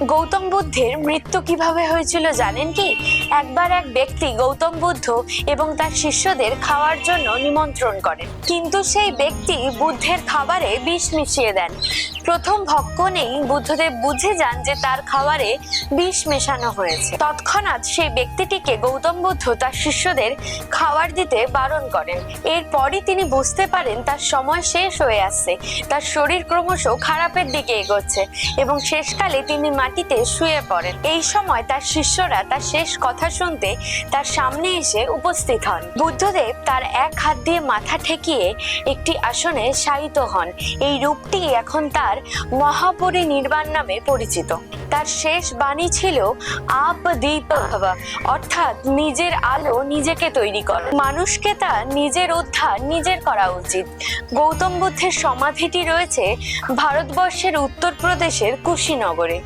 গৌতম বুদ্ধের মৃত্যু কিভাবে হয়েছিল জানেন কি? একবার এক ব্যক্তি গৌতম বুদ্ধ এবং তার শিষ্যদের খাওয়ার জন্য নিমন্ত্রণ করেন, কিন্তু সেই ব্যক্তি বুদ্ধের খাবারে বিষ মিশিয়ে দেন। প্রথম ভক্ষণেই বুদ্ধদেব বুঝে যান যে তার খাবারে বিষ মেশানো হয়েছে। তৎক্ষণাৎ সেই ব্যক্তিটিকে গৌতম বুদ্ধ তার শিষ্যদের খাবার দিতে বারণ করেন। এরপরই তিনি বুঝতে পারেন তার সময় শেষ হয়ে আসছে, তার শরীর ক্রমশ খারাপের দিকে এগোচ্ছে এবং শেষকালে তিনি মাটিতে শুয়ে পড়েন। এই সময় তার শিষ্যরা তার শেষ কথা শুনতে তার সামনে এসে উপস্থিত হন। বুদ্ধদেব তার এক হাত দিয়ে মাথা ঠেকিয়ে একটি আসনে শায়িত হন। এই রূপটি এখন তার মহাপরিনির্বাণ নামে পরিচিত। তার শেষ বাণী ছিল আপ দীপ ভব, অর্থাৎ নিজের আলো নিজেকে তৈরি করো। মানুষকে তার নিজের উদ্ধার নিজের করা উচিত। গৌতম বুদ্ধের সমাধিটি রয়েছে ভারতবর্ষের উত্তরপ্রদেশের কুশীনগরে।